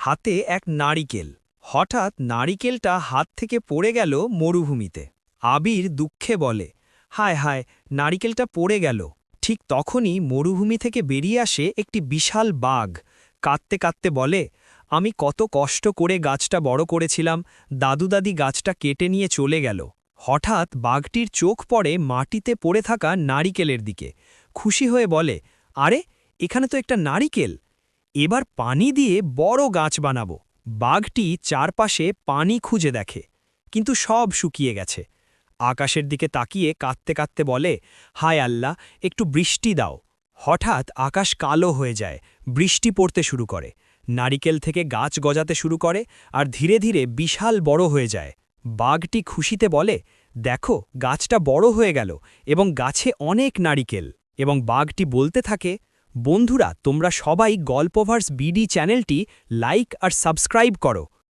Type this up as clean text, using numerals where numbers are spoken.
হাতে এক নারিকেল। হঠাৎ নারিকেলটা হাত থেকে পড়ে গেল মরুভূমিতে। আবির দুঃখে বলে, হায় হায়, নারিকেলটা পড়ে গেল। ঠিক তখনই মরুভূমি থেকে বেরিয়ে আসে একটি বিশাল বাঘ। কাঁদতে কাঁদতে বলে, আমি কত কষ্ট করে গাছটা বড় করেছিলাম, দাদু দাদি গাছটা কেটে নিয়ে চলে গেল। হঠাৎ বাঘটির চোখ পড়ে মাটিতে পড়ে থাকা নারিকেলের দিকে। খুশি হয়ে বলে, আরে, এখানে তো একটা নারিকেল। এবার পানি দিয়ে বড় গাছ বানাবো। বাঘটি চারপাশে পানি খুঁজে দেখে, কিন্তু সব শুকিয়ে গেছে। আকাশের দিকে তাকিয়ে কাঁদতে কাঁদতে বলে, হায় আল্লাহ, একটু বৃষ্টি দাও। হঠাৎ আকাশ কালো হয়ে যায়, বৃষ্টি পড়তে শুরু করে। নারিকেল থেকে গাছ গজাতে শুরু করে আর ধীরে ধীরে বিশাল বড় হয়ে যায়। বাঘটি খুশিতে বলে, দেখো, গাছটা বড় হয়ে গেল এবং গাছে অনেক নারিকেল। এবং বাঘটি বলতে থাকে, বন্ধুরা, তোমরা সবাই গল্পভার্স বিডি চ্যানেলটি লাইক আর সাবস্ক্রাইব করো।